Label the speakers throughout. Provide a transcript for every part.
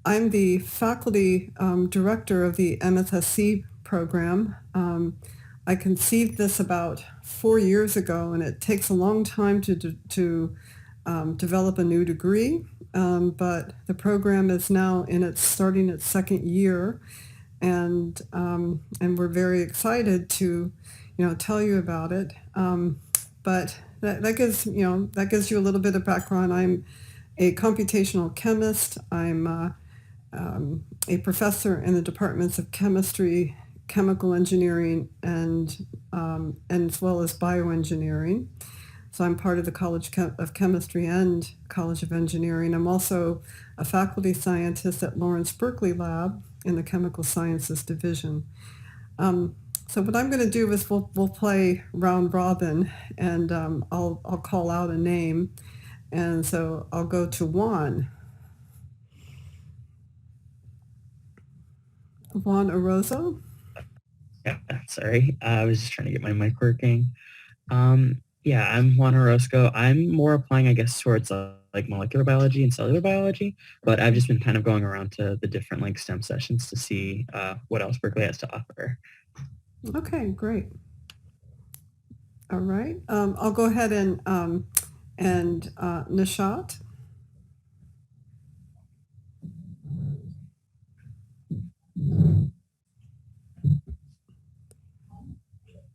Speaker 1: I'm the faculty director of the MSSE program. I conceived this about 4 years ago, and it takes a long time to develop a new degree, but the program is now starting its second year, and we're very excited to, tell you about it. But that gives you a little bit of background. I'm a computational chemist. I'm a professor in the departments of chemistry, chemical engineering, and as well as bioengineering. So I'm part of the College of Chemistry and College of Engineering. I'm also a faculty scientist at Lawrence Berkeley Lab in the Chemical Sciences Division. So what I'm going to do is we'll play round robin, and I'll call out a name, and so I'll go to Juan. Juan Orozco.
Speaker 2: Yeah, sorry. I was just trying to get my mic working. Yeah, I'm Juan Orozco. I'm more applying, I guess, towards like molecular biology and cellular biology, but I've just been kind of going around to the different like STEM sessions to see what else Berkeley has to offer.
Speaker 1: Okay, great. All right. I'll go ahead and Nishat.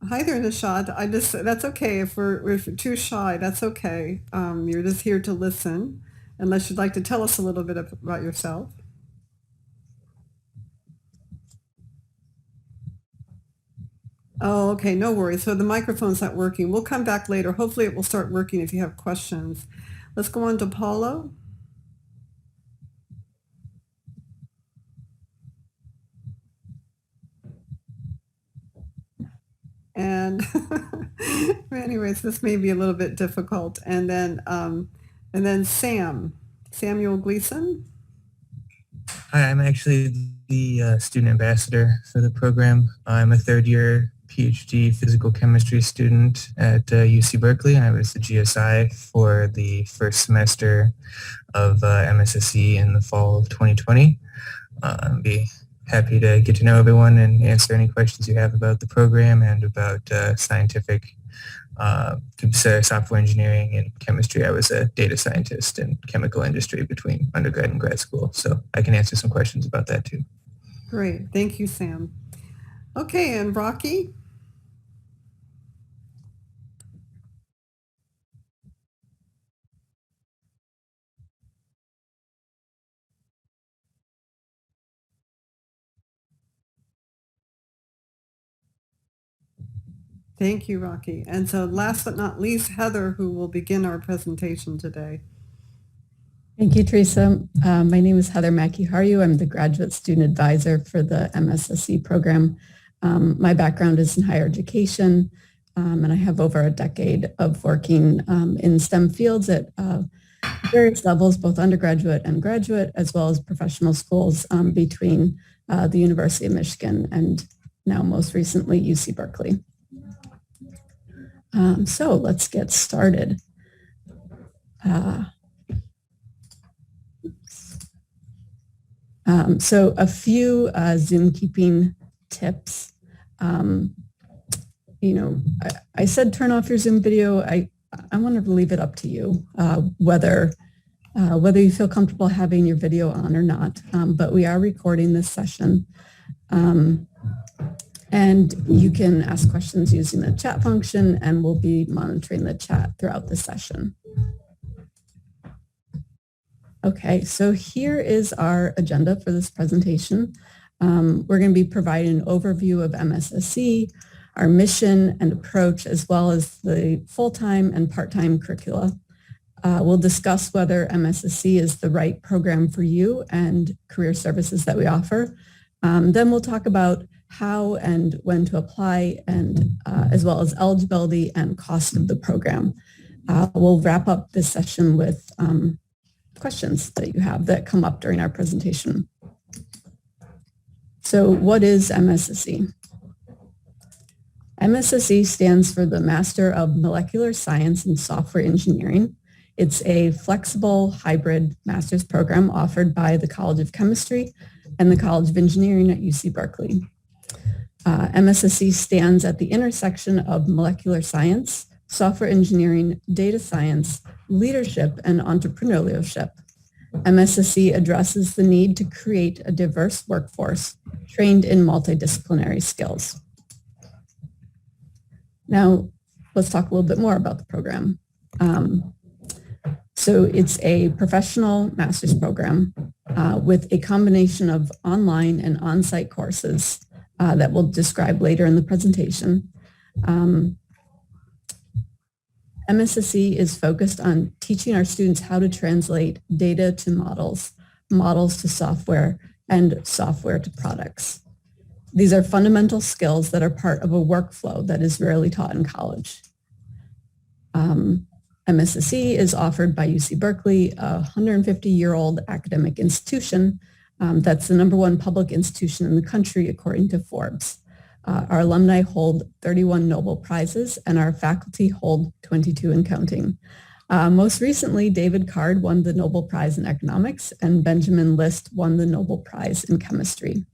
Speaker 1: Hi there, Nishat. That's okay. If we're too shy, that's okay. You're just here to listen, unless you'd like to tell us a little bit about yourself. Oh, okay, no worries. So the microphone's not working. We'll come back later. Hopefully it will start working if you have questions. Let's go on to Paulo. And anyways, this may be a little bit difficult. And then Samuel Gleason.
Speaker 3: Hi, I'm actually the student ambassador for the program. I'm a third year PhD physical chemistry student at UC Berkeley. I was the GSI for the first semester of MSSE in the fall of 2020. I'd be happy to get to know everyone and answer any questions you have about the program and about scientific software engineering and chemistry. I was a data scientist in chemical industry between undergrad and grad school, so I can answer some questions about that too.
Speaker 1: Great, thank you, Sam. Okay, and Rocky? Thank you, Rocky. And so last but not least, Heather, who will begin our presentation today.
Speaker 4: Thank you, Teresa. My name is Heather Mackey-Haryu. I'm the graduate student advisor for the MSSE program. My background is in higher education, and I have over a decade of working in STEM fields at various levels, both undergraduate and graduate, as well as professional schools between the University of Michigan and now most recently UC Berkeley. So let's get started. So a few Zoom keeping tips. I said turn off your Zoom video. I want to leave it up to you whether you feel comfortable having your video on or not. But we are recording this session. And you can ask questions using the chat function, and we'll be monitoring the chat throughout the session. Okay, so here is our agenda for this presentation. We're going to be providing an overview of MSSE, our mission and approach, as well as the full-time and part-time curricula. We'll discuss whether MSSE is the right program for you and career services that we offer. Then we'll talk about how and when to apply, and as well as eligibility and cost of the program. We'll wrap up this session with questions that you have that come up during our presentation. So what is MSSE? MSSE stands for the Master of Molecular Science and Software Engineering. It's a flexible hybrid master's program offered by the College of Chemistry and the College of Engineering at UC Berkeley. MSSE stands at the intersection of molecular science, software engineering, data science, leadership, and entrepreneurship. MSSE addresses the need to create a diverse workforce trained in multidisciplinary skills. Now, let's talk a little bit more about the program. So it's a professional master's program with a combination of online and on-site courses that we'll describe later in the presentation. MSSE is focused on teaching our students how to translate data to models, models to software, and software to products. These are fundamental skills that are part of a workflow that is rarely taught in college. MSSE is offered by UC Berkeley, a 150-year-old academic institution that's the #1 public institution in the country according to Forbes. Our alumni hold 31 Nobel Prizes and our faculty hold 22 and counting. Most recently, David Card won the Nobel Prize in Economics and Benjamin List won the Nobel Prize in Chemistry.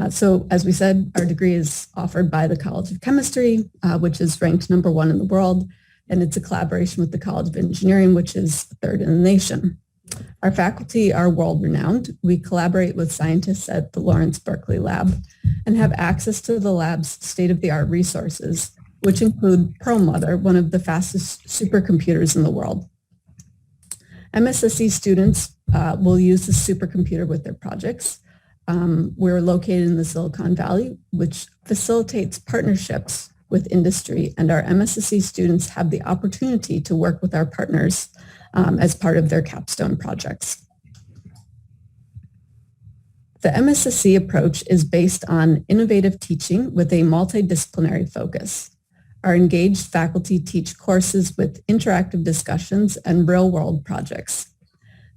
Speaker 4: So as we said, our degree is offered by the College of Chemistry, which is ranked #1 in the world, and it's a collaboration with the College of Engineering, which is 3rd in the nation. Our faculty are world-renowned. We collaborate with scientists at the Lawrence Berkeley Lab and have access to the lab's state-of-the-art resources, which include Perlmutter, one of the fastest supercomputers in the world. MSSE students will use the supercomputer with their projects. We're located in the Silicon Valley, which facilitates partnerships with industry, and our MSSE students have the opportunity to work with our partners as part of their capstone projects. The MSSE approach is based on innovative teaching with a multidisciplinary focus. Our engaged faculty teach courses with interactive discussions and real-world projects.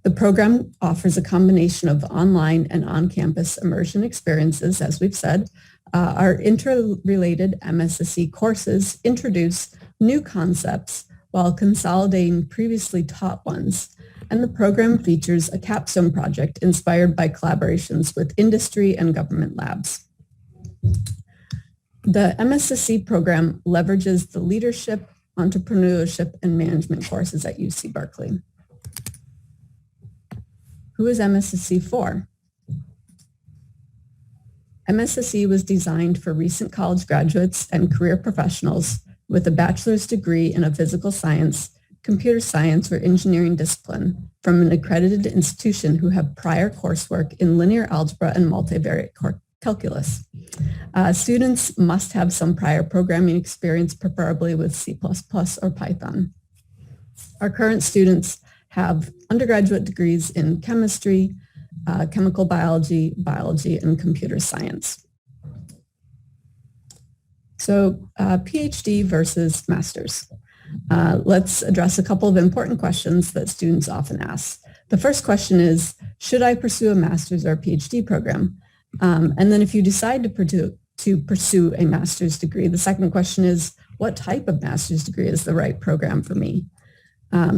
Speaker 4: The program offers a combination of online and on-campus immersion experiences, as we've said. Our interrelated MSSE courses introduce new concepts while consolidating previously taught ones, and the program features a capstone project inspired by collaborations with industry and government labs. The MSSE program leverages the leadership, entrepreneurship, and management courses at UC Berkeley. Who is MSSE for? MSSE was designed for recent college graduates and career professionals with a bachelor's degree in a physical science, computer science, or engineering discipline from an accredited institution who have prior coursework in linear algebra and multivariate calculus. Students must have some prior programming experience, preferably with C++ or Python. Our current students have undergraduate degrees in chemistry, chemical biology, biology, and computer science. So PhD versus master's. Let's address a couple of important questions that students often ask. The first question is, should I pursue a master's or a PhD program? And then if you decide to pursue a master's degree, the second question is, what type of master's degree is the right program for me?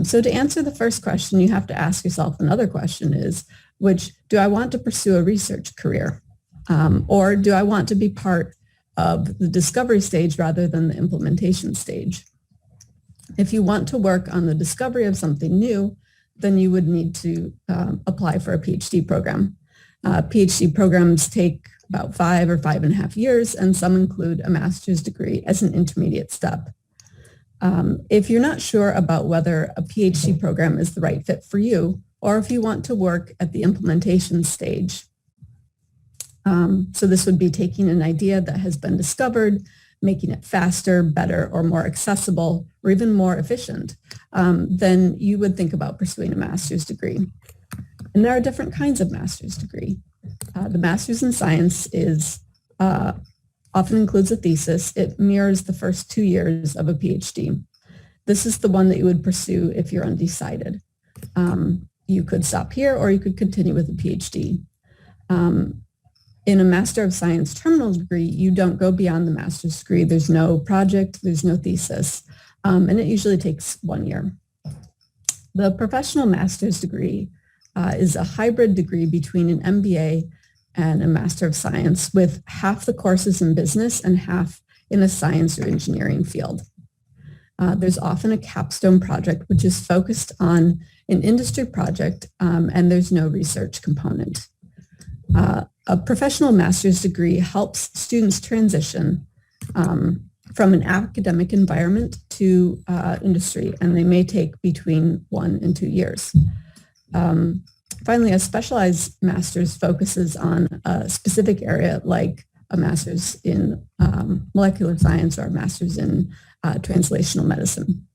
Speaker 4: So to answer the first question, you have to ask yourself another question is, do I want to pursue a research career? Or do I want to be part of the discovery stage rather than the implementation stage? If you want to work on the discovery of something new, then you would need to apply for a PhD program. PhD programs take about 5 or 5.5 years, and some include a master's degree as an intermediate step. If you're not sure about whether a PhD program is the right fit for you, or if you want to work at the implementation stage, so this would be taking an idea that has been discovered, making it faster, better, or more accessible, or even more efficient, then you would think about pursuing a master's degree. And there are different kinds of master's degree. The master's in science is often includes a thesis. It mirrors the first 2 years of a PhD. This is the one that you would pursue if you're undecided. You could stop here or you could continue with a PhD. In a Master of Science terminal degree, you don't go beyond the master's degree. There's no project, there's no thesis, and it usually takes 1 year. The professional master's degree is a hybrid degree between an MBA and a Master of Science, with half the courses in business and half in a science or engineering field. There's often a capstone project, which is focused on an industry project, and there's no research component. A professional master's degree helps students transition from an academic environment to industry, and they may take between 1 and 2 years. Finally, a specialized master's focuses on a specific area, like a master's in molecular science or a master's in translational medicine.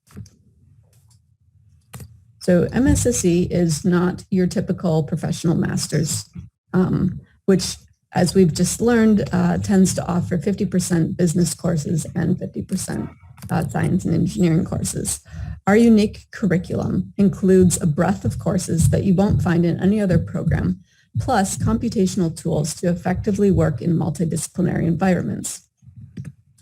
Speaker 4: So MSSE is not your typical professional master's, which, as we've just learned, tends to offer 50% business courses and 50% science and engineering courses. Our unique curriculum includes a breadth of courses that you won't find in any other program, plus computational tools to effectively work in multidisciplinary environments.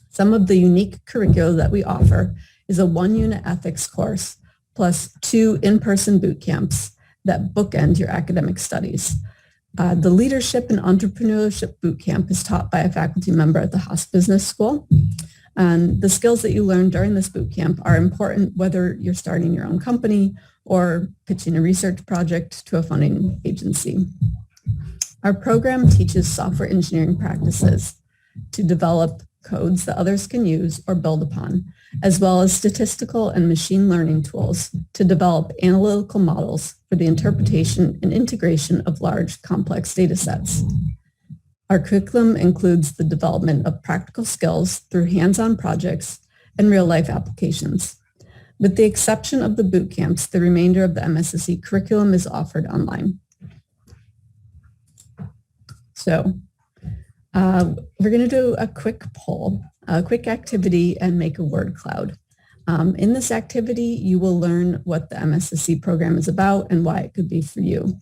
Speaker 4: Some of the unique curricula that we offer is a 1-unit ethics course, plus 2 in-person boot camps that bookend your academic studies. The Leadership and Entrepreneurship Bootcamp is taught by a faculty member at the Haas Business School. And the skills that you learn during this bootcamp are important whether you're starting your own company or pitching a research project to a funding agency. Our program teaches software engineering practices to develop codes that others can use or build upon, as well as statistical and machine learning tools to develop analytical models for the interpretation and integration of large, complex data sets. Our curriculum includes the development of practical skills through hands-on projects and real-life applications. With the exception of the boot camps, the remainder of the MSSE curriculum is offered online. So we're going to do a quick poll, a quick activity, and make a word cloud. In this activity, you will learn what the MSSE program is about and why it could be for you.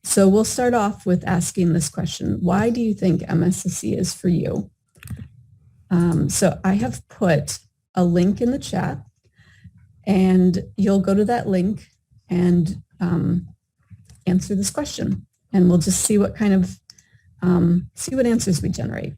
Speaker 4: So we'll start off with asking this question: why do you think MSSE is for you? So I have put a link in the chat, and you'll go to that link and answer this question, and we'll just see what kind of see what answers we generate.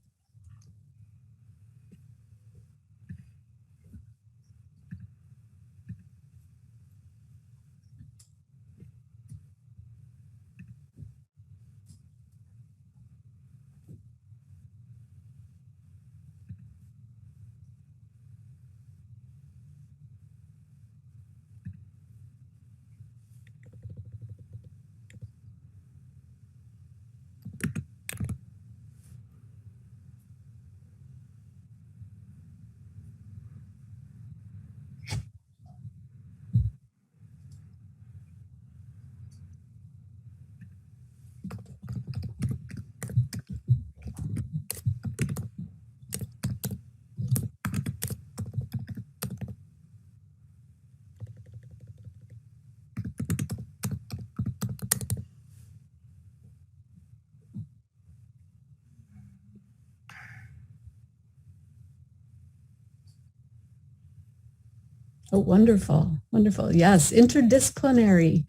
Speaker 4: Oh, wonderful, wonderful. Yes, interdisciplinary.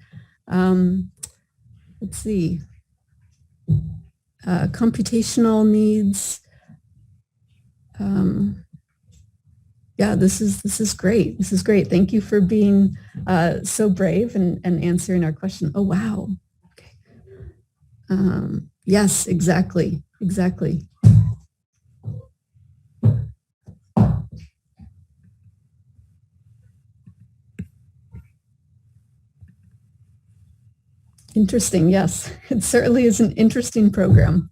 Speaker 4: Let's see. Computational needs. Yeah, this is great. This is great. Thank you for being so brave and answering our question. Oh, wow. Okay. Yes, exactly, exactly. Interesting, yes. It certainly is an interesting program.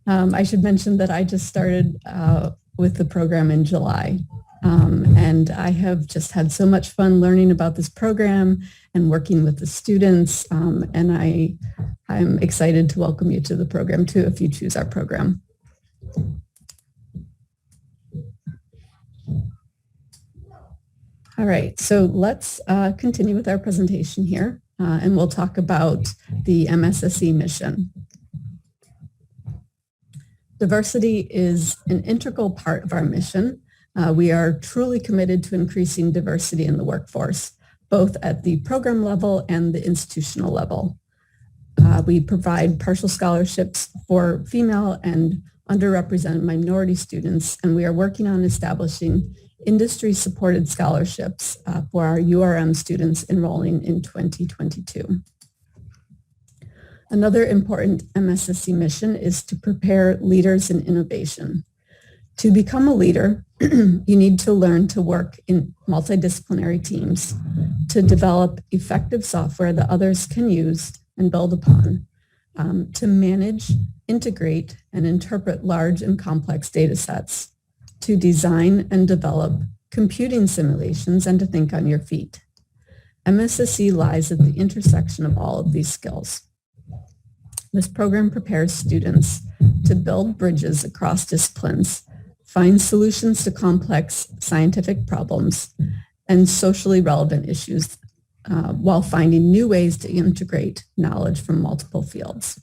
Speaker 4: I should mention that I just started with the program in July, and I have just had so much fun learning about this program and working with the students, and I'm excited to welcome you to the program too if you choose our program. All right, so let's continue with our presentation here. and we'll talk about the MSSE mission. Diversity is an integral part of our mission. We are truly committed to increasing diversity in the workforce, both at the program level and the institutional level. We provide partial scholarships for female and underrepresented minority students, and we are working on establishing industry-supported scholarships for our URM students enrolling in 2022. Another important MSSE mission is to prepare leaders in innovation. To become a leader, you need to learn to work in multidisciplinary teams, to develop effective software that others can use and build upon, to manage, integrate, and interpret large and complex data sets, to design and develop computing simulations, and to think on your feet. MSSE lies at the intersection of all of these skills. This program prepares students to build bridges across disciplines, find solutions to complex scientific problems and socially relevant issues while finding new ways to integrate knowledge from multiple fields.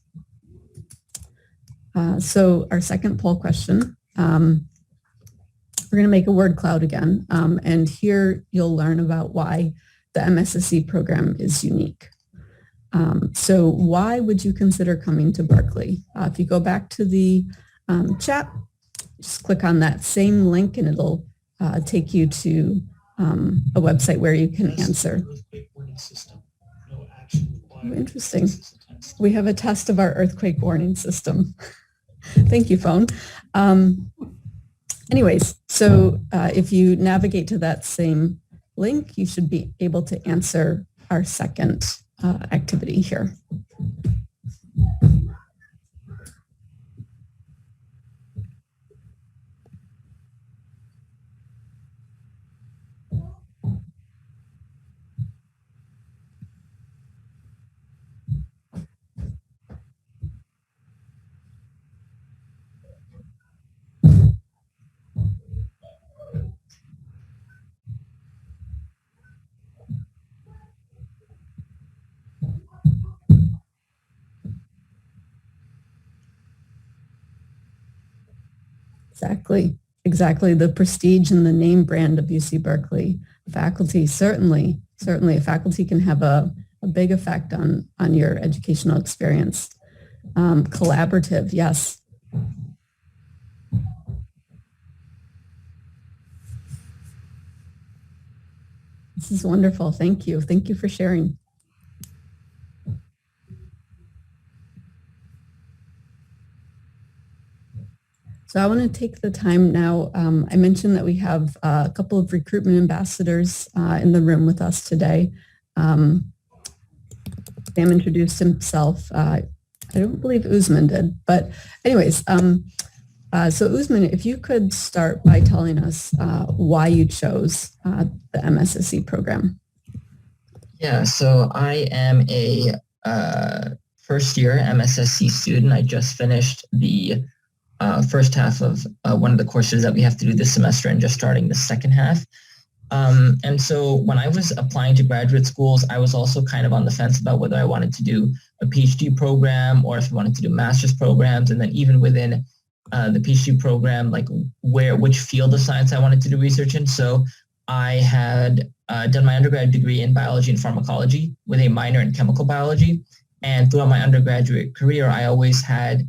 Speaker 4: So our second poll question, we're going to make a word cloud again, and here you'll learn about why the MSSE program is unique. So why would you consider coming to Berkeley? If you go back to the chat, just click on that same link and it'll take you to a website where you can answer. Oh, interesting. We have a test of our earthquake warning system. Thank you, phone. Anyways, so if you navigate to that same link, you should be able to answer our second activity here. Exactly. The prestige and the name brand of UC Berkeley. Faculty, certainly a faculty can have a big effect on your educational experience. Collaborative, yes. This is wonderful. Thank you. Thank you for sharing. So I want to take the time now. I mentioned that we have a couple of recruitment ambassadors in the room with us today. Sam introduced himself. I don't believe Usman did, but anyways, so Usman, if you could start by telling us why you chose the MSSE program.
Speaker 5: Yeah, so I am a first year MSSE student. I just finished the first half of one of the courses that we have to do this semester and just starting the second half. And so when I was applying to graduate schools, I was also kind of on the fence about whether I wanted to do a PhD program or if I wanted to do master's programs. And then even within the PhD program, like which field of science I wanted to do research in. So I had done my undergrad degree in biology and pharmacology with a minor in chemical biology. And throughout my undergraduate career, I always had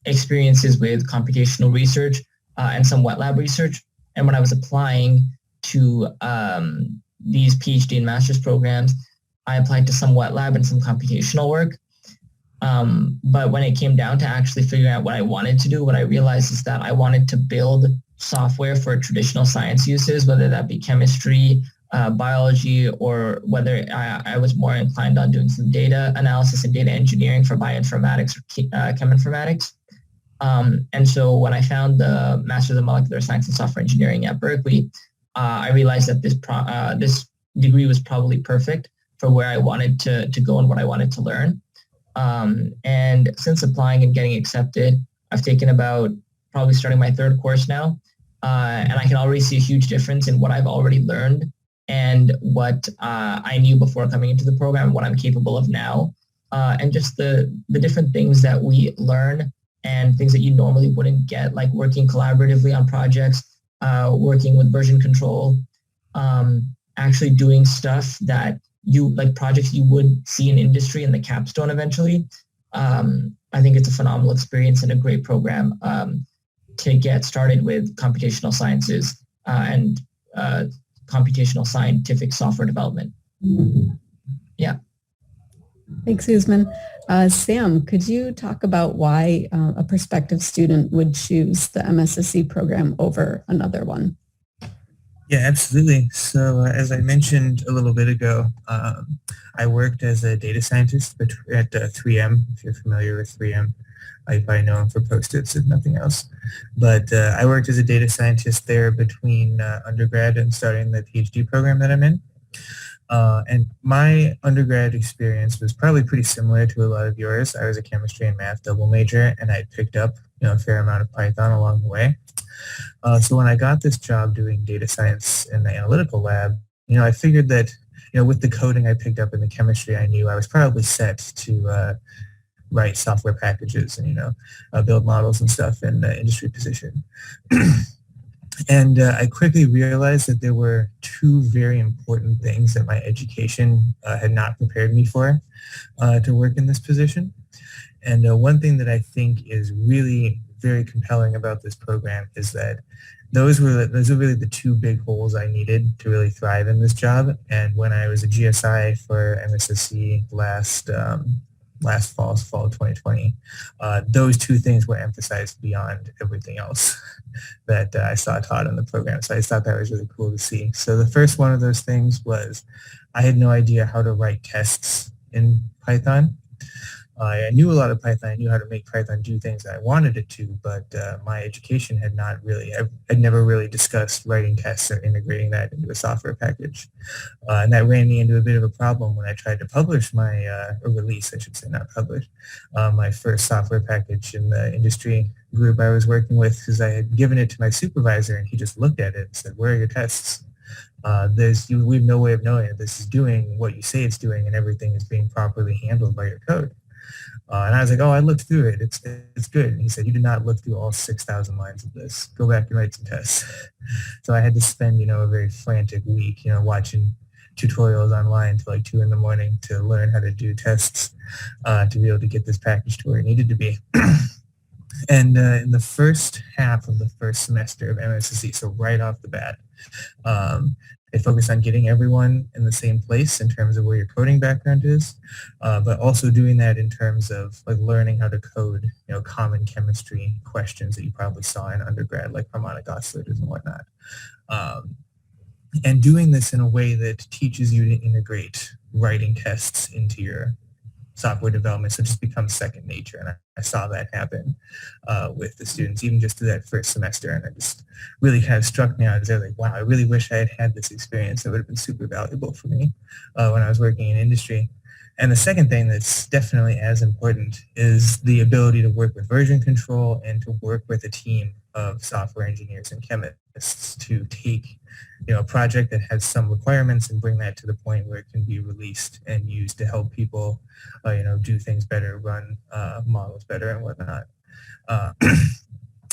Speaker 5: experiences with computational research and some wet lab research. And when I was applying to these PhD and master's programs, I applied to some wet lab and some computational work. But when it came down to actually figuring out what I wanted to do, what I realized is that I wanted to build software for traditional science uses, whether that be chemistry, biology, or whether I was more inclined on doing some data analysis and data engineering for bioinformatics or cheminformatics. And so when I found the Master's of Molecular Science and Software Engineering at Berkeley, I realized that this degree was probably perfect for where I wanted to go and what I wanted to learn. And since applying and getting accepted, I've taken about probably starting my third course now. And I can already see a huge difference in what I've already learned and what I knew before coming into the program, what I'm capable of now, and just the different things that we learn and things that you normally wouldn't get, like working collaboratively on projects, working with version control, actually doing stuff that like projects you would see in industry in the capstone eventually. I think it's a phenomenal experience and a great program to get started with computational sciences and computational scientific software development. Yeah.
Speaker 4: Thanks, Usman. Sam, could you talk about why a prospective student would choose the MSSE program over another one?
Speaker 3: Yeah, absolutely. So as I mentioned a little bit ago, I worked as a data scientist at 3M, if you're familiar with 3M. I probably know them for Post-its, if nothing else. But I worked as a data scientist there between undergrad and starting the PhD program that I'm in. And my undergrad experience was probably pretty similar to a lot of yours. I was a chemistry and math double major, and I picked up a fair amount of Python along the way. So when I got this job doing data science in the analytical lab, I figured that with the coding I picked up in the chemistry, I knew I was probably set to write software packages and build models and stuff in the industry position. And I quickly realized that there were two very important things that my education had not prepared me for to work in this position. And one thing that I think is really very compelling about this program is that those were really the two big holes I needed to really thrive in this job. And when I was a GSI for MSSE last fall of 2020, those two things were emphasized beyond everything else that I saw taught in the program. So I just thought that was really cool to see. So the first one of those things was I had no idea how to write tests in Python. I knew a lot of Python. I knew how to make Python do things that I wanted it to, but my education had I'd never really discussed writing tests or integrating that into a software package. And that ran me into a bit of a problem when I tried to publish or release, I should say, not publish, my first software package in the industry group I was working with, because I had given it to my supervisor and he just looked at it and said, "Where are your tests? We have no way of knowing that this is doing what you say it's doing and everything is being properly handled by your code." And I was like, "Oh, I looked through it. It's good." And he said, "You did not look through all 6,000 lines of this. Go back and write some tests." So I had to spend, a very frantic week, watching tutorials online till like 2 a.m. to learn how to do tests to be able to get this package to where it needed to be. And in the first half of the first semester of MSSE, so right off the bat, they focus on getting everyone in the same place in terms of where your coding background is, but also doing that in terms of like learning how to code, common chemistry questions that you probably saw in undergrad, like harmonic oscillators and whatnot. And doing this in a way that teaches you to integrate writing tests into your software development, so it just becomes second nature. And I saw that happen with the students, even just through that first semester. And it just really kind of struck me out as I was like, wow, I really wish I had had this experience. It would have been super valuable for me when I was working in industry. And the second thing that's definitely as important is the ability to work with version control and to work with a team of software engineers and chemists to take a project that has some requirements and bring that to the point where it can be released and used to help people do things better, run models better and whatnot.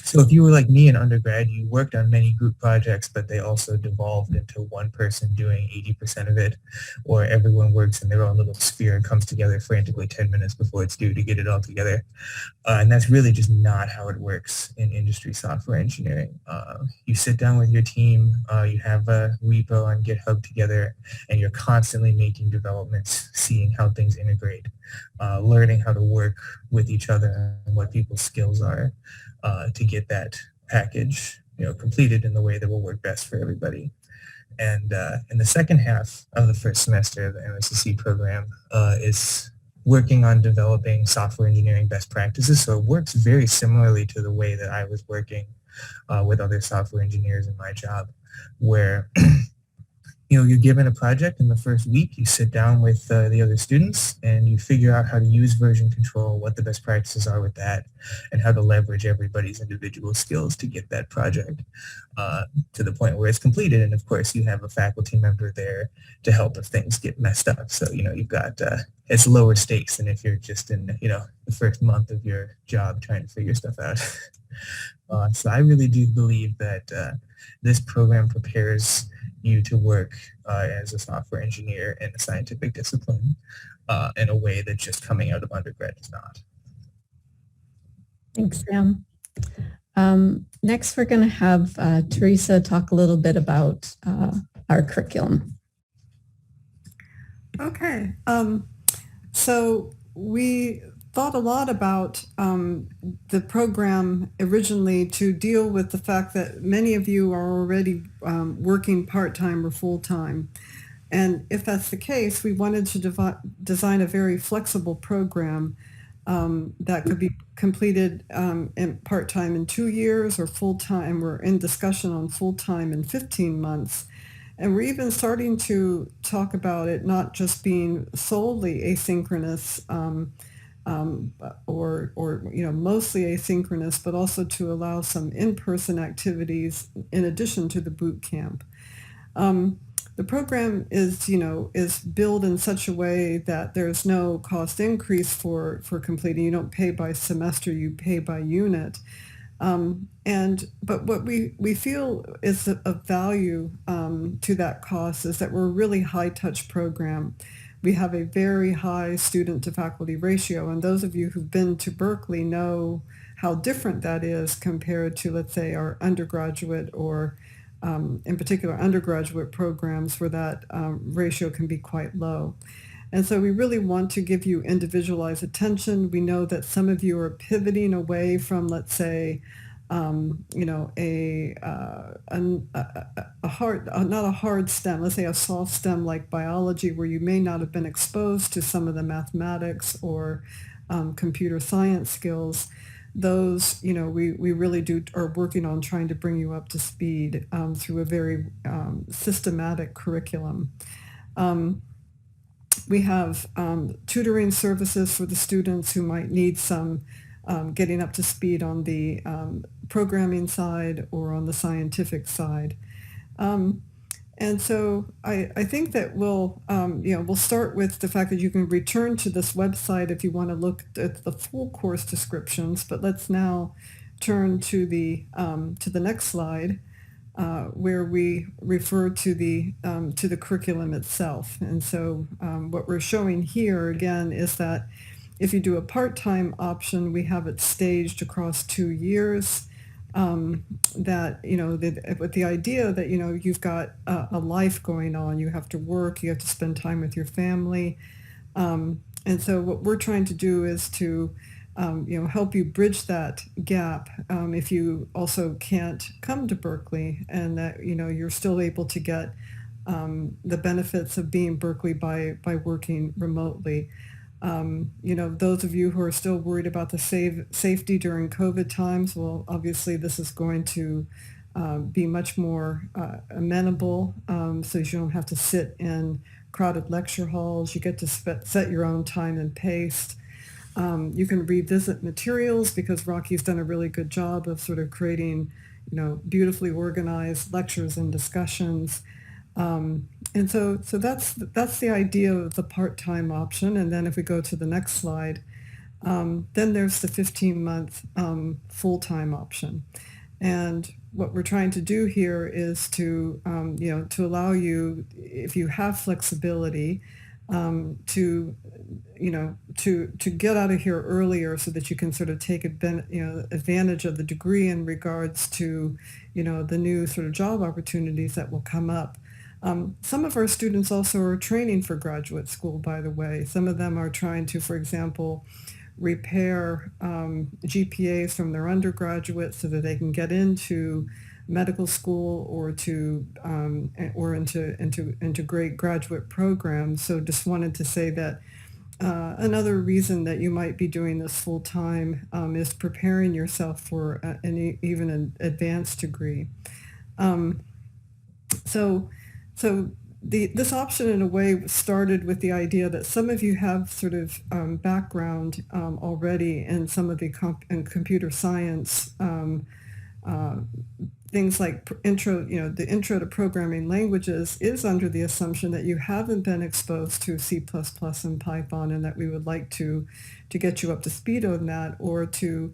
Speaker 3: So if you were like me in undergrad, you worked on many group projects, but they also devolved into one person doing 80% of it, or everyone works in their own little sphere and comes together frantically 10 minutes before it's due to get it all together. And that's really just not how it works in industry software engineering. You sit down with your team, you have a repo on GitHub together, and you're constantly making developments, seeing how things integrate, learning how to work with each other and what people's skills are. To get that package, completed in the way that will work best for everybody. And in the second half of the first semester of the MSSE program is working on developing software engineering best practices. So it works very similarly to the way that I was working with other software engineers in my job, where you're given a project in the first week. You sit down with the other students and you figure out how to use version control, what the best practices are with that, and how to leverage everybody's individual skills to get that project to the point where it's completed. And of course, you have a faculty member there to help if things get messed up. So, you've got, it's lower stakes than if you're just in, the first month of your job trying to figure stuff out. So I really do believe that this program prepares you to work as a software engineer in a scientific discipline in a way that just coming out of undergrad does not.
Speaker 4: Thanks, Sam. Next, we're going to have Teresa talk a little bit about our curriculum.
Speaker 1: Okay. So we thought a lot about the program originally to deal with the fact that many of you are already working part-time or full-time. And if that's the case, we wanted to design a very flexible program that could be completed in part-time in 2 years or full-time. We're in discussion on full-time in 15 months. And we're even starting to talk about it not just being solely asynchronous or mostly asynchronous, but also to allow some in-person activities in addition to the boot camp. The program is billed in such a way that there's no cost increase for completing. You don't pay by semester, you pay by unit. But what we feel is of value to that cost is that we're a really high-touch program. We have a very high student-to-faculty ratio, and those of you who've been to Berkeley know how different that is compared to, let's say, our undergraduate or in particular undergraduate programs where that ratio can be quite low. And so we really want to give you individualized attention. We know that some of you are pivoting away from, let's say, not a hard STEM, let's say a soft STEM like biology, where you may not have been exposed to some of the mathematics or computer science skills. Those, we really are working on trying to bring you up to speed through a very systematic curriculum. We have tutoring services for the students who might need some getting up to speed on the programming side or on the scientific side. And so I think that we'll start with the fact that you can return to this website if you want to look at the full course descriptions. But let's now turn to the next slide, where we refer to the curriculum itself. And so what we're showing here again is that if you do a part-time option, we have it staged across 2 years. With the idea that you've got a life going on, you have to work, you have to spend time with your family, and so what we're trying to do is to help you bridge that gap if you also can't come to Berkeley, and that you're still able to get the benefits of being Berkeley by working remotely. Those of you who are still worried about the safety during COVID times, well, obviously this is going to be much more amenable, so you don't have to sit in crowded lecture halls. You get to set your own time and pace. You can revisit materials because Rocky's done a really good job of sort of creating, beautifully organized lectures and discussions. And so that's the idea of the part-time option. And then if we go to the next slide, then there's the 15-month full-time option. And what we're trying to do here is to allow you, if you have flexibility, to get out of here earlier so that you can sort of take advantage of the degree in regards to the new sort of job opportunities that will come up. Some of our students also are training for graduate school, by the way. Some of them are trying to, for example, repair GPAs from their undergraduates so that they can get into medical school or into great graduate programs. So just wanted to say that another reason that you might be doing this full time is preparing yourself for even an advanced degree. So this option in a way started with the idea that some of you have sort of background already in some of the in computer science uh, things like intro, the intro to programming languages is under the assumption that you haven't been exposed to C++ and Python, and that we would like to get you up to speed on that, or to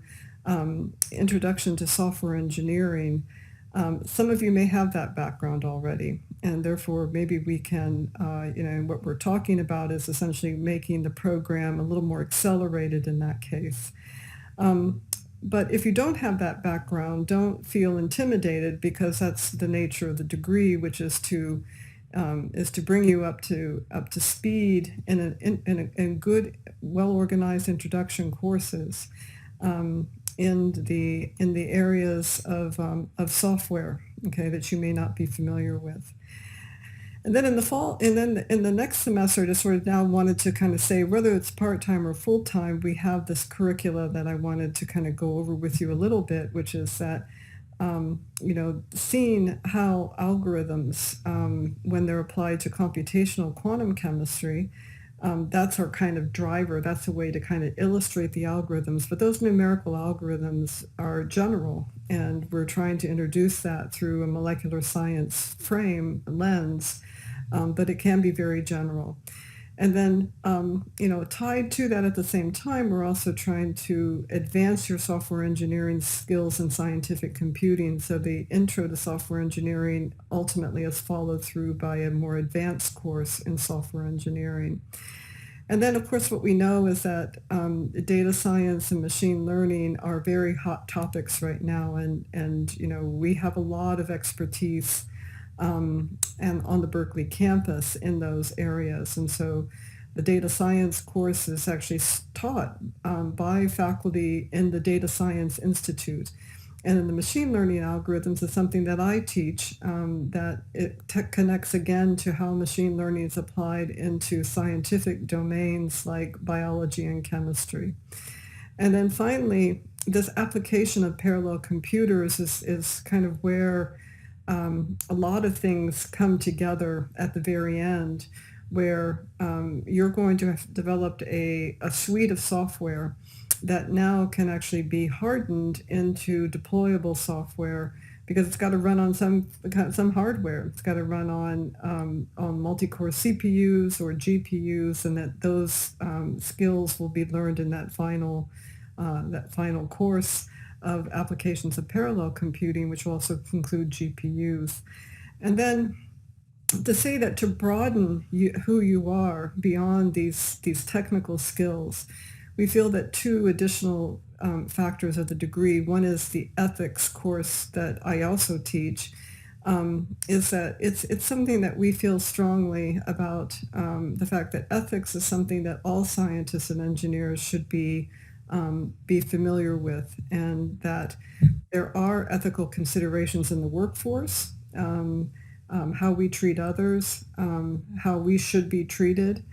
Speaker 1: introduction to software engineering. Some of you may have that background already, and therefore maybe we can, what we're talking about is essentially making the program a little more accelerated in that case. But if you don't have that background, don't feel intimidated, because that's the nature of the degree, which is to bring you up to speed in good, well-organized introduction courses in the areas of software, okay, that you may not be familiar with. And then in the fall, and then in the next semester, I just sort of now wanted to kind of say, whether it's part-time or full-time, we have this curricula that I wanted to kind of go over with you a little bit, which is that, seeing how algorithms, when they're applied to computational quantum chemistry, that's our kind of driver. That's a way to kind of illustrate the algorithms. But those numerical algorithms are general, and we're trying to introduce that through a molecular science lens, but it can be very general. And then, tied to that at the same time, we're also trying to advance your software engineering skills in scientific computing. So the intro to software engineering ultimately is followed through by a more advanced course in software engineering. And then, of course, what we know is that data science and machine learning are very hot topics right now. And we have a lot of expertise and on the Berkeley campus in those areas. And so the data science course is actually taught by faculty in the Data Science Institute. And in the machine learning algorithms is something that I teach, that it connects again to how machine learning is applied into scientific domains like biology and chemistry. And then finally, this application of parallel computers is kind of where a lot of things come together at the very end, where you're going to have developed a suite of software that now can actually be hardened into deployable software, because it's got to run on some hardware. It's got to run on multi-core CPUs or GPUs, and that those skills will be learned in that final course of applications of parallel computing, which will also include GPUs. And then to say that to broaden who you are beyond these technical skills, we feel that two additional factors of the degree, one is the ethics course that I also teach, is that it's something that we feel strongly about, the fact that ethics is something that all scientists and engineers should be familiar with, and that there are ethical considerations in the workforce, how we treat others, how we should be treated,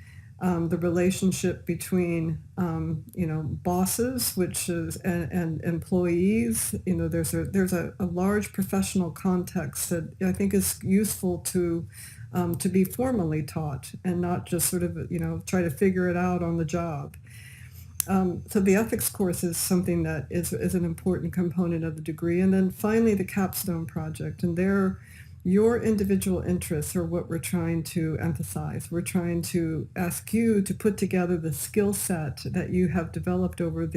Speaker 1: the relationship between bosses, which is and employees. There's a large professional context that I think is useful to be formally taught, and not just sort of try to figure it out on the job. So the ethics course is something that is an important component of the degree. And then finally, the capstone project. And your individual interests are what we're trying to emphasize. We're trying to ask you to put together the skill set that you have developed over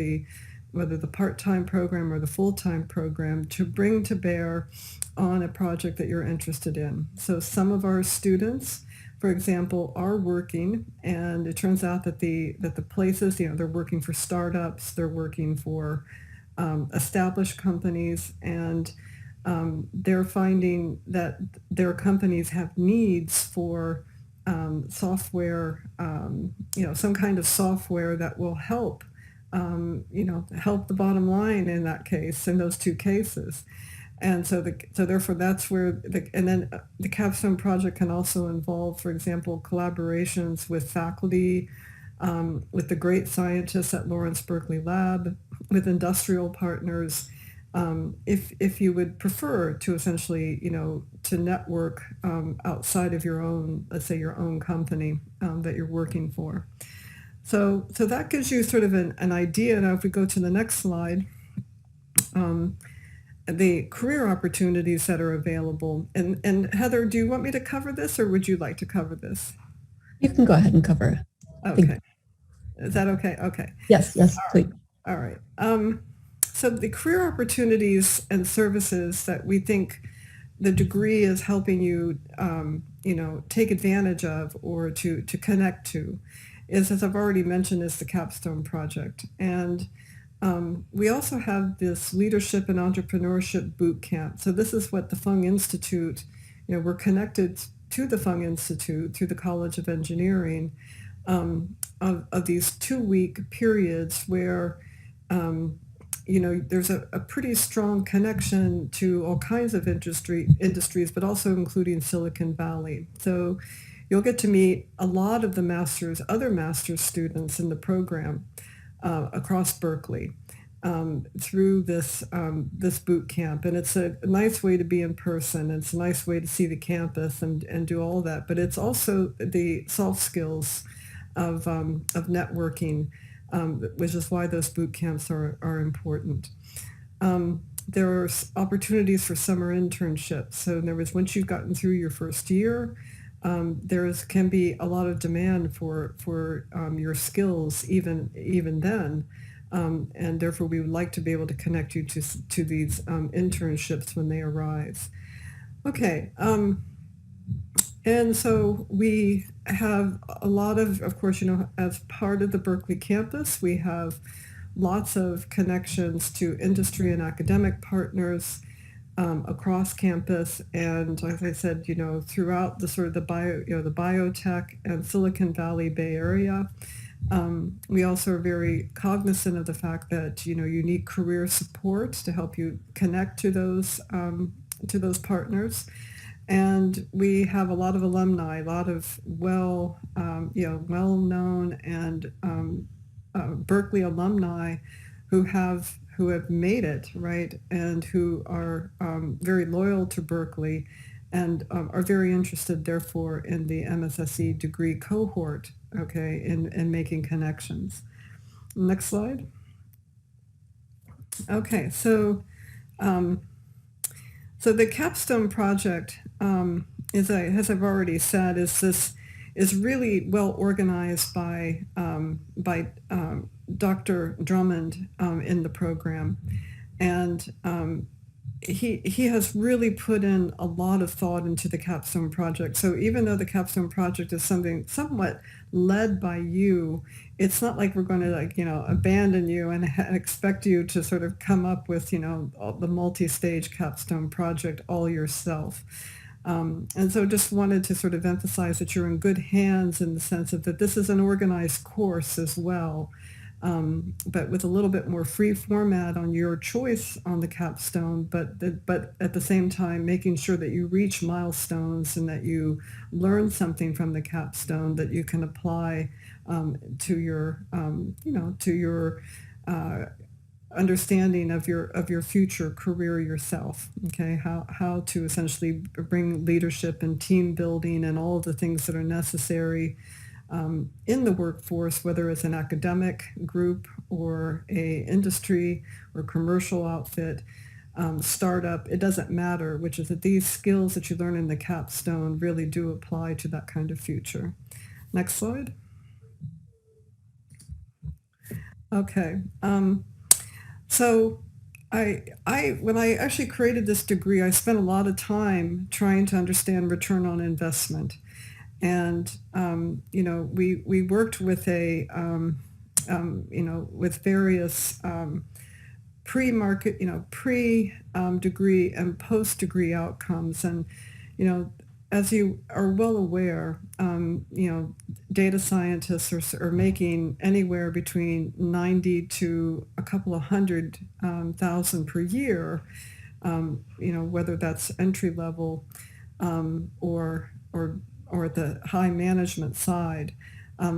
Speaker 1: whether the part-time program or the full-time program, to bring to bear on a project that you're interested in. So some of our students, for example, are working, and it turns out that the places, they're working for startups, they're working for established companies, and they're finding that their companies have needs for software, some kind of software that will help, help the bottom line in that case, in those two cases. And so therefore that's where and then the capstone project can also involve, for example, collaborations with faculty, with the great scientists at Lawrence Berkeley Lab, with industrial partners, if you would prefer to essentially, to network outside of your own, let's say your own company that you're working for. So that gives you sort of an idea. Now, if we go to the next slide, the career opportunities that are available. And Heather, do you want me to cover this, or would you like to cover this?
Speaker 4: You can go ahead and cover it.
Speaker 1: Okay. Is that okay? Okay.
Speaker 4: Yes, please.
Speaker 1: All right. So the career opportunities and services that we think the degree is helping you, take advantage of or to connect to is, as I've already mentioned, is the Capstone Project. And we also have this Leadership and Entrepreneurship Boot Camp. So this is what the Fung Institute, we're connected to the Fung Institute through the College of Engineering of these 2-week periods where there's a pretty strong connection to all kinds of industries, but also including Silicon Valley. So you'll get to meet a lot of the other master's students in the program across Berkeley through this boot camp. And it's a nice way to be in person. It's a nice way to see the campus and do all that. But it's also the soft skills of networking, which is why those boot camps are important. There are opportunities for summer internships. So in other words, once you've gotten through your first year, can be a lot of demand for your skills even then. And therefore, we would like to be able to connect you to these internships when they arise. Okay. And so we have a lot of course, as part of the Berkeley campus, we have lots of connections to industry and academic partners across campus. And as I said, throughout the sort of the biotech and Silicon Valley Bay Area. We also are very cognizant of the fact that, you need career support to help you connect to those partners. And we have a lot of alumni, a lot of well-known and Berkeley alumni who have made it, right, and who are very loyal to Berkeley and are very interested, therefore, in the MSSE degree cohort, okay, in making connections. Next slide. Okay, so the Capstone Project, as I've already said, is really well organized by Dr. Drummond in the program, and he has really put in a lot of thought into the Capstone Project. So even though the Capstone Project is something somewhat led by you, it's not like we're going to abandon you and expect you to sort of come up with the multi-stage Capstone Project all yourself. And so just wanted to sort of emphasize that you're in good hands in the sense of that this is an organized course as well, but with a little bit more free format on your choice on the capstone, but at the same time making sure that you reach milestones and that you learn something from the capstone that you can apply to your understanding of your future career yourself. Okay, how to essentially bring leadership and team building and all of the things that are necessary in the workforce, whether it's an academic group or a industry or commercial outfit, startup, it doesn't matter, which is that these skills that you learn in the capstone really do apply to that kind of future. Next slide. Okay. So when I actually created this degree, I spent a lot of time trying to understand return on investment. And, we worked with with various pre-market, pre-degree and post-degree outcomes. And, as you are well aware, data scientists are making anywhere between 90 to a couple of 100,000 per year, whether that's entry level or at the high management side.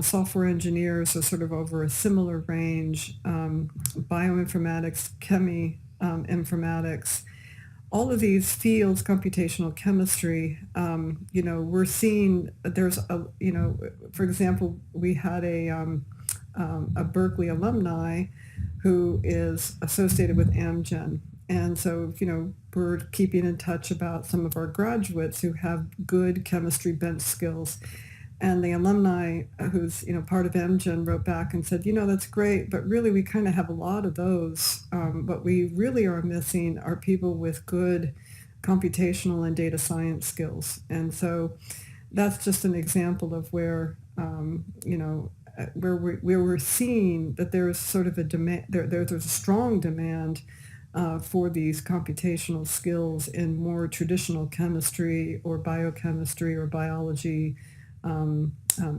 Speaker 1: Software engineers are sort of over a similar range. Bioinformatics, informatics. All of these fields, computational chemistry, we're seeing there's for example, we had a Berkeley alumni who is associated with Amgen. And so, we're keeping in touch about some of our graduates who have good chemistry bench skills. And the alumni who's, part of Amgen wrote back and said, that's great, but really we kind of have a lot of those. What we really are missing are people with good computational and data science skills. And so that's just an example of where, where we're seeing that there's sort of a demand, there's a strong demand for these computational skills in more traditional chemistry or biochemistry or biology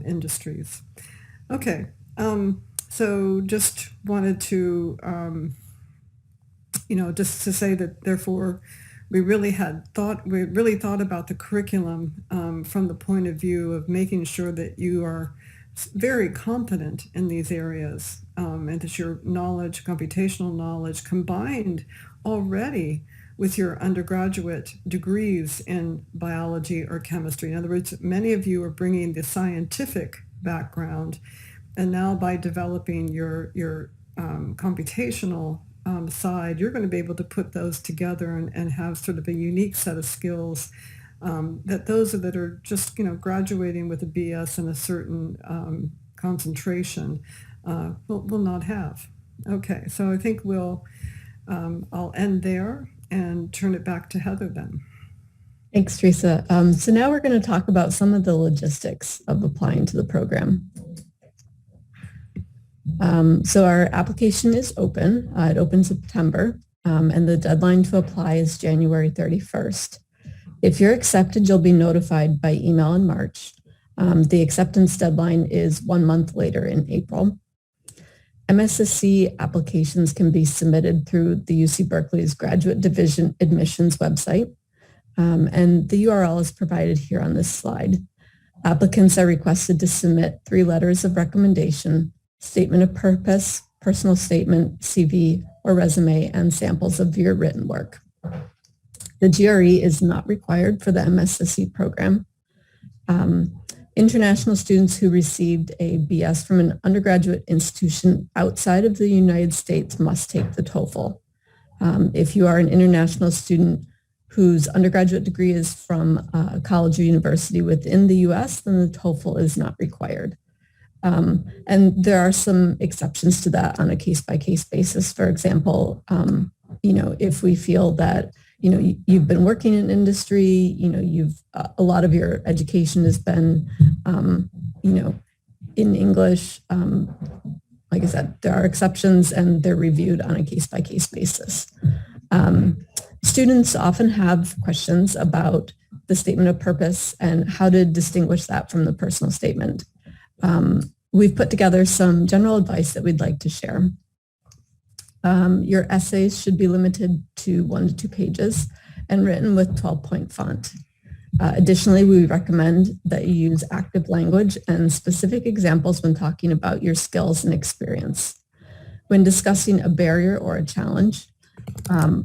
Speaker 1: industries. Okay, so just wanted to, just to say that therefore we really thought about the curriculum from the point of view of making sure that you are very competent in these areas and that your knowledge, computational knowledge, combined already with your undergraduate degrees in biology or chemistry. In other words, many of you are bringing the scientific background, and now by developing your computational side, you're going to be able to put those together and have sort of a unique set of skills that those that are just graduating with a BS and a certain concentration will not have. Okay, so I think I'll end there and turn it back to Heather then.
Speaker 4: Thanks, Teresa. So now we're going to talk about some of the logistics of applying to the program. So our application is open. It opens September, and the deadline to apply is January 31st. If you're accepted, you'll be notified by email in March. The acceptance deadline is 1 month later in April. MSSE applications can be submitted through the UC Berkeley's Graduate Division Admissions website, and the URL is provided here on this slide. Applicants are requested to submit 3 letters of recommendation, statement of purpose, personal statement, CV, or resume, and samples of your written work. The GRE is not required for the MSSE program. International students who received a BS from an undergraduate institution outside of the United States must take the TOEFL. If you are an international student whose undergraduate degree is from a college or university within the US, then the TOEFL is not required. And there are some exceptions to that on a case-by-case basis. For example, if we feel that you've been working in industry, you've a lot of your education has been, in English. Like I said, there are exceptions and they're reviewed on a case-by-case basis. Students often have questions about the statement of purpose and how to distinguish that from the personal statement. We've put together some general advice that we'd like to share. Your essays should be limited to 1 to 2 pages and written with 12-point font. Additionally, we recommend that you use active language and specific examples when talking about your skills and experience. When discussing a barrier or a challenge,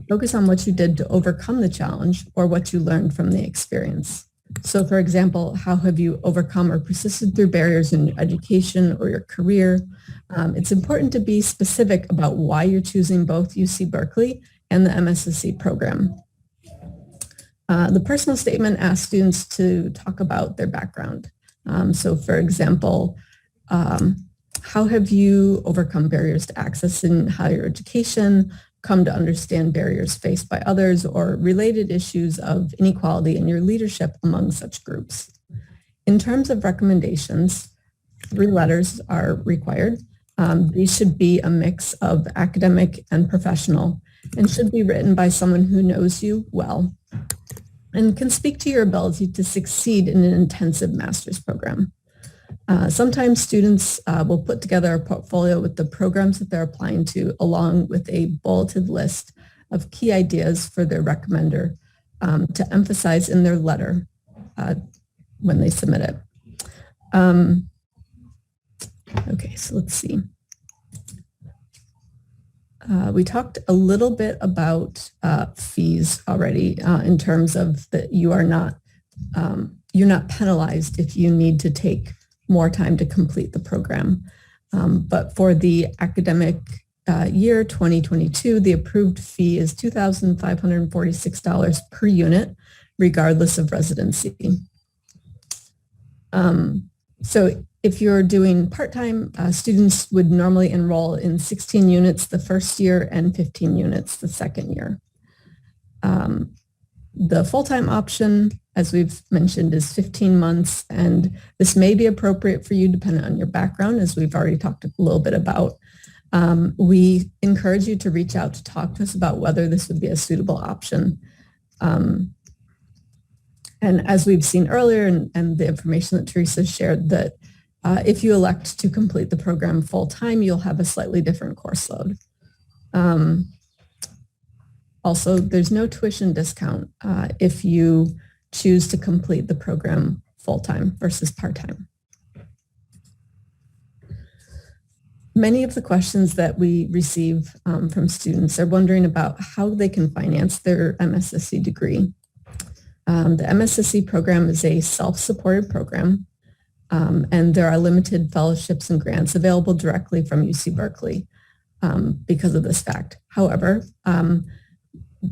Speaker 4: focus on what you did to overcome the challenge or what you learned from the experience. So for example, how have you overcome or persisted through barriers in your education or your career? It's important to be specific about why you're choosing both UC Berkeley and the MSSE program. The personal statement asks students to talk about their background. So for example, how have you overcome barriers to access in higher education, come to understand barriers faced by others, or related issues of inequality in your leadership among such groups? In terms of recommendations, 3 letters are required. These should be a mix of academic and professional and should be written by someone who knows you well and can speak to your ability to succeed in an intensive master's program. Sometimes students will put together a portfolio with the programs that they're applying to, along with a bulleted list of key ideas for their recommender to emphasize in their letter when they submit it. Okay, so let's see. We talked a little bit about fees already in terms of that you're not penalized if you need to take more time to complete the program. But for the academic year 2022, the approved fee is $2,546 per unit, regardless of residency. So if you're doing part-time, students would normally enroll in 16 units the first year and 15 units the second year. The full-time option, as we've mentioned, is 15 months, and this may be appropriate for you depending on your background, as we've already talked a little bit about. We encourage you to reach out to talk to us about whether this would be a suitable option. And as we've seen earlier, and the information that Teresa shared, that if you elect to complete the program full-time, you'll have a slightly different course load. Also, there's no tuition discount if you choose to complete the program full-time versus part-time. Many of the questions that we receive from students are wondering about how they can finance their MSSE degree. The MSSE program is a self-supported program, and there are limited fellowships and grants available directly from UC Berkeley because of this fact. However,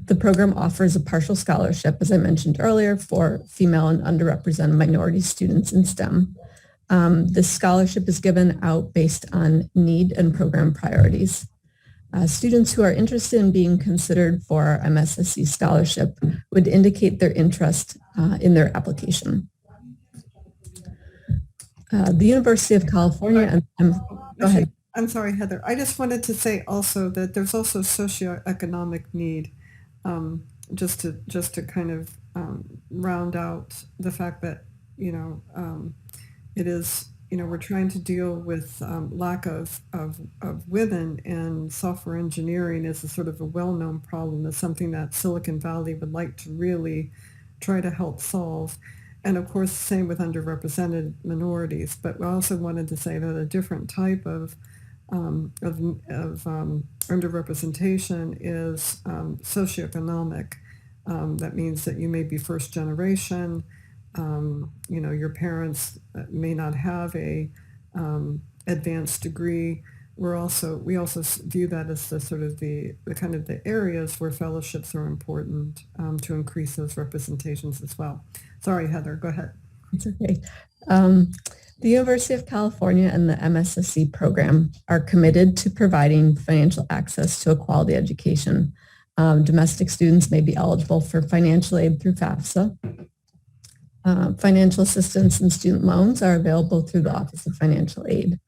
Speaker 4: the program offers a partial scholarship, as I mentioned earlier, for female and underrepresented minority students in STEM. This scholarship is given out based on need and program priorities. Students who are interested in being considered for our MSSE scholarship would indicate their interest in their application. The University of California, go ahead.
Speaker 1: I'm sorry, Heather. I just wanted to say also that there's also socioeconomic need, just to kind of round out the fact that, it is, we're trying to deal with lack of women, and software engineering is a sort of a well-known problem. It's something that Silicon Valley would like to really try to help solve. And of course, same with underrepresented minorities. But we also wanted to say that a different type of underrepresentation is socioeconomic. That means that you may be first generation. Your parents may not have a advanced degree. We also view that as the sort of the kind of the areas where fellowships are important to increase those representations as well. Sorry, Heather, go ahead.
Speaker 4: It's okay. The University of California and the MSSE program are committed to providing financial access to a quality education. Domestic students may be eligible for financial aid through FAFSA. Financial assistance and student loans are available through the Office of Financial Aid.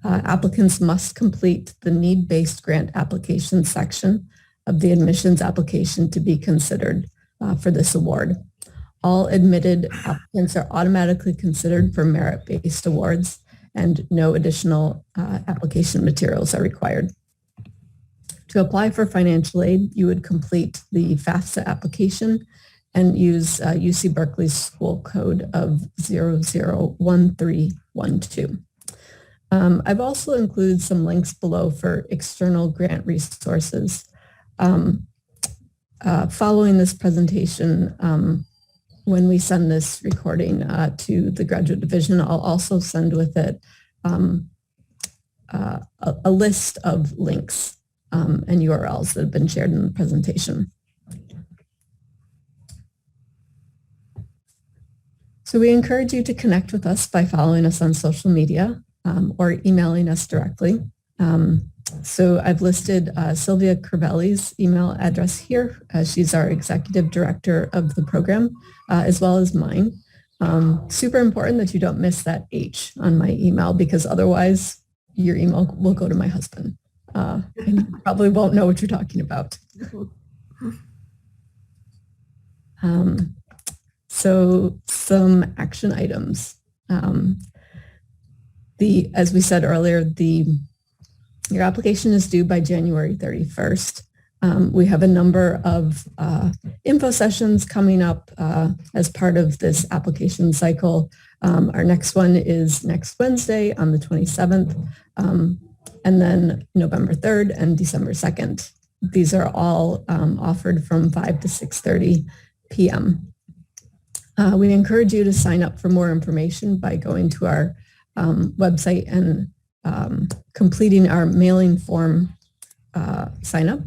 Speaker 4: Applicants must complete the need-based grant application section of the admissions application to be considered for this award. All admitted applicants are automatically considered for merit-based awards, and no additional application materials are required. To apply for financial aid, you would complete the FAFSA application and use UC Berkeley's school code of 001312. I've also included some links below for external grant resources. Following this presentation, when we send this recording to the graduate division, I'll also send with it a list of links and URLs that have been shared in the presentation. So we encourage you to connect with us by following us on social media or emailing us directly. So I've listed Sylvia Crivelli's email address here. She's our executive director of the program, as well as mine. Super important that you don't miss that H on my email, because otherwise your email will go to my husband. And you probably won't know what you're talking about. So some action items. As we said earlier, your application is due by January 31st. We have a number of info sessions coming up as part of this application cycle. Our next one is next Wednesday on the 27th. and then November 3rd and December 2nd. These are all offered from 5 to 6:30 p.m. We encourage you to sign up for more information by going to our website and completing our mailing form sign up.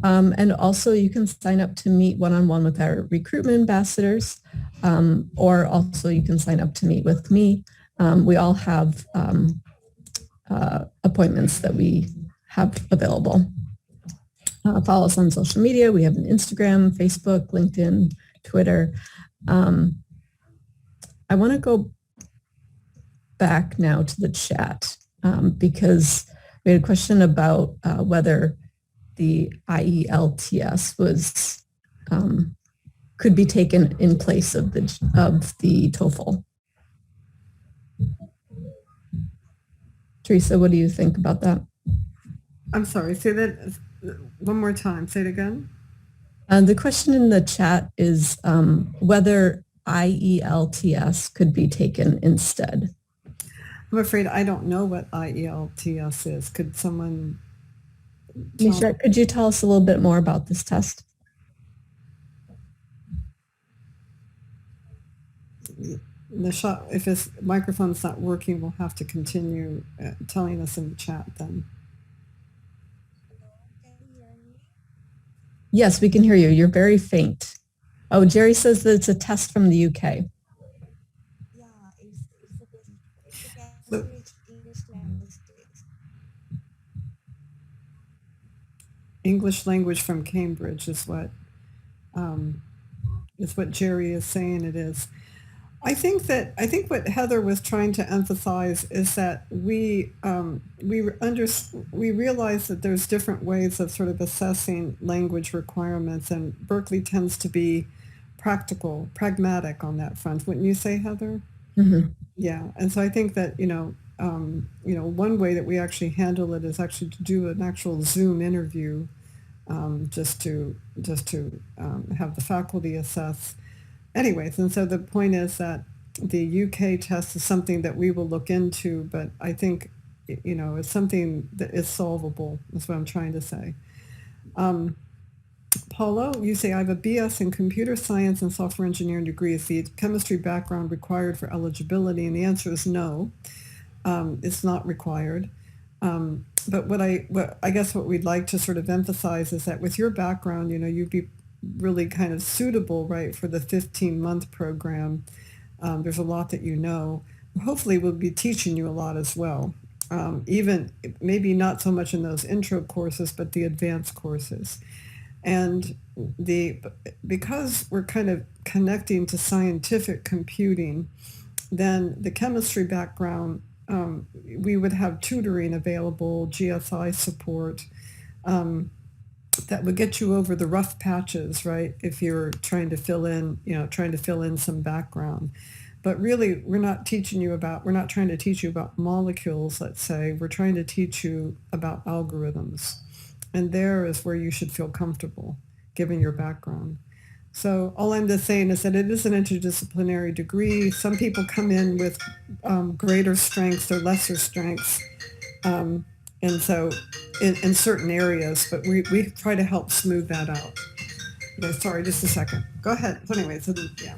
Speaker 4: And also you can sign up to meet one-on-one with our recruitment ambassadors, or also you can sign up to meet with me. We all have appointments that we have available. Follow us on social media. We have an Instagram, Facebook, LinkedIn, Twitter. I want to go back now to the chat because we had a question about whether the IELTS was could be taken in place of the TOEFL. Teresa, what do you think about that?
Speaker 1: I'm sorry, say that one more time. Say it again.
Speaker 4: The question in the chat is whether IELTS could be taken instead.
Speaker 1: I'm afraid I don't know what IELTS is. Could someone?
Speaker 4: Nisha, could you tell us a little bit more about this test?
Speaker 1: Nisha, if his microphone's not working, we'll have to continue telling us in the chat then.
Speaker 4: Yes, we can hear you. You're very faint. Oh, Jerry says that it's a test from the UK.
Speaker 1: English language from Cambridge is what Jerry is saying it is. I think what Heather was trying to emphasize is that we realize that there's different ways of sort of assessing language requirements, and Berkeley tends to be pragmatic on that front. Wouldn't you say, Heather?
Speaker 4: Mm-hmm.
Speaker 1: Yeah, and so I think that one way that we actually handle it is actually to do an actual Zoom interview, just to have the faculty assess. Anyways, and so the point is that the UK test is something that we will look into, but I think, it's something that is solvable, is what I'm trying to say. Paulo, you say, I have a BS in computer science and software engineering degree. Is the chemistry background required for eligibility? And the answer is no, it's not required. But what I guess what we'd like to sort of emphasize is that with your background, you'd be really kind of suitable, right, for the 15-month program. There's a lot that hopefully we'll be teaching you a lot as well, even maybe not so much in those intro courses, but the advanced courses. And because we're kind of connecting to scientific computing, then the chemistry background, we would have tutoring available, GSI support, that would get you over the rough patches, right? If you're trying to fill in some background. But really, we're not trying to teach you about molecules, let's say. We're trying to teach you about algorithms. And there is where you should feel comfortable, given your background. So all I'm just saying is that it is an interdisciplinary degree. Some people come in with greater strengths or lesser strengths. And so in certain areas, but we try to help smooth that out. Okay, sorry, just a second. Go ahead. So anyway, yeah.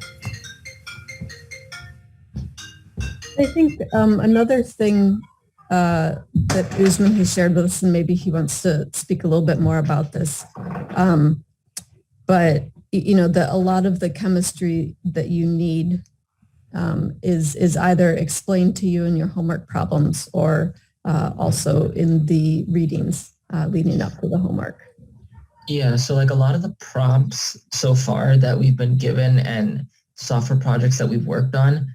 Speaker 4: I think another thing that Usman has shared with us, and maybe he wants to speak a little bit more about this, but a lot of the chemistry that you need is either explained to you in your homework problems or also in the readings leading up to the homework.
Speaker 5: Yeah, so like a lot of the prompts so far that we've been given and software projects that we've worked on,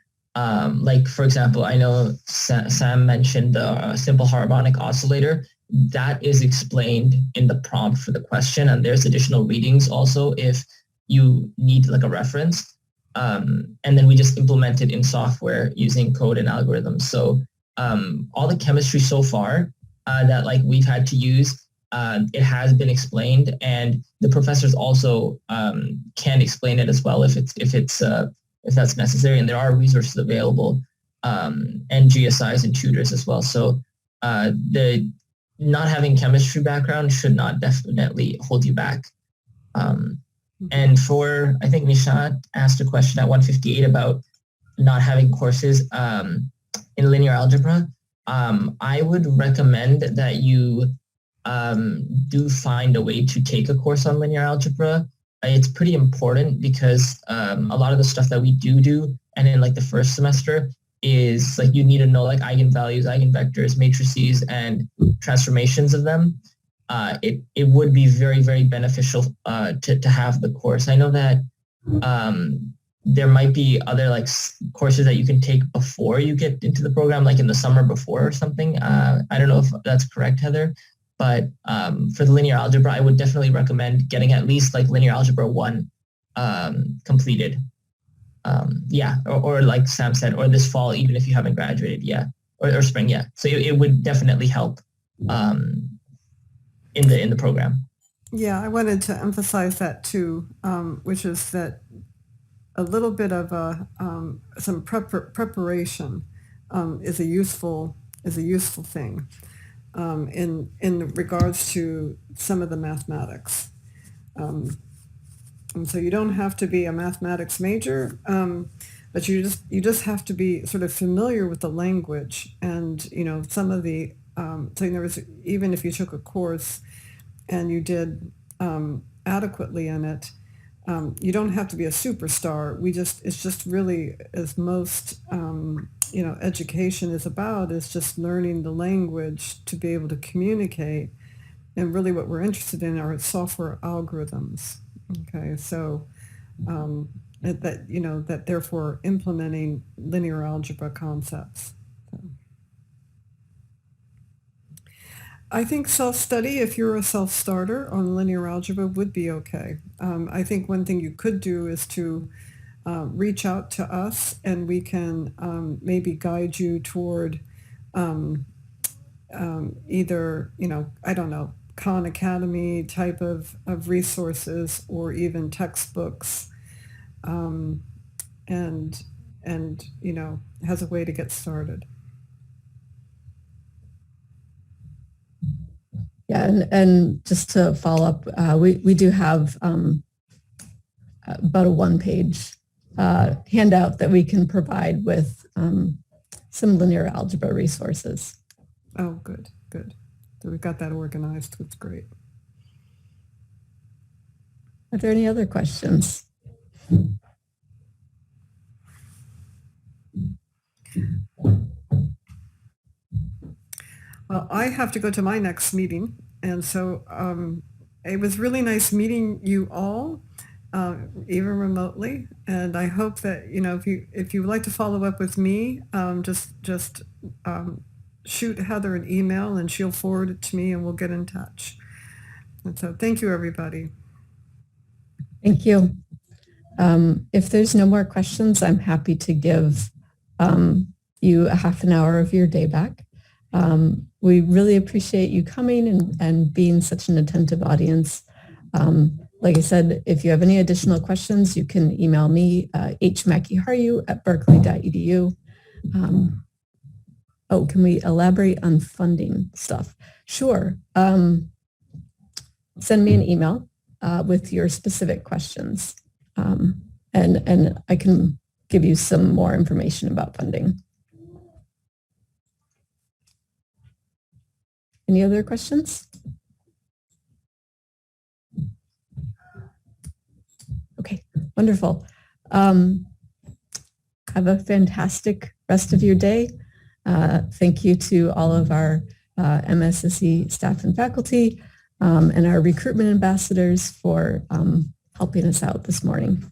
Speaker 5: like for example, I know Sam mentioned the simple harmonic oscillator. That is explained in the prompt for the question, and there's additional readings also if you need like a reference. And then we just implement it in software using code and algorithms. So all the chemistry so far that like we've had to use, it has been explained, and the professors also can explain it as well if that's necessary. And there are resources available and GSIs and tutors as well. So the not having chemistry background should not definitely hold you back. And for, I think Nishat asked a question at 158 about not having courses in linear algebra. I would recommend that you do find a way to take a course on linear algebra. It's pretty important because a lot of the stuff that we do, and in like the first semester, is like you need to know like eigenvalues, eigenvectors, matrices, and transformations of them. It would be very, very beneficial to have the course. I know that there might be other like courses that you can take before you get into the program, like in the summer before or something. I don't know if that's correct, Heather, but for the linear algebra, I would definitely recommend getting at least like linear algebra 1 completed. Or like Sam said, or this fall, even if you haven't graduated, or spring, So it would definitely help in the program.
Speaker 1: Yeah, I wanted to emphasize that too, which is that a little bit of some preparation is a useful thing in regards to some of the mathematics. And so you don't have to be a mathematics major, but you just have to be sort of familiar with the language and some of the. So in other words, even if you took a course and you did adequately in it, you don't have to be a superstar. It's just really, as most education is about, is just learning the language to be able to communicate. And really, what we're interested in are software algorithms. Okay, so that therefore implementing linear algebra concepts. I think self-study, if you're a self-starter on linear algebra, would be okay. I think one thing you could do is to reach out to us, and we can maybe guide you toward either, I don't know, Khan Academy type of resources, or even textbooks, and has a way to get started.
Speaker 4: Yeah, and just to follow up, we do have about a one-page handout that we can provide with some linear algebra resources.
Speaker 1: Oh, good. So we've got that organized. It's great.
Speaker 4: Are there any other questions?
Speaker 1: Well, I have to go to my next meeting, and so it was really nice meeting you all, even remotely. And I hope that if you would like to follow up with me, just shoot Heather an email, and she'll forward it to me, and we'll get in touch. And so, thank you, everybody.
Speaker 4: Thank you. If there's no more questions, I'm happy to give you a half an hour of your day back. We really appreciate you coming and being such an attentive audience. Like I said, if you have any additional questions, you can email me, hmackeyharu@berkeley.edu. Can we elaborate on funding stuff? Sure. Send me an email with your specific questions, and I can give you some more information about funding. Any other questions? Okay, wonderful. Have a fantastic rest of your day. Thank you to all of our MSSE staff and faculty and our recruitment ambassadors for helping us out this morning.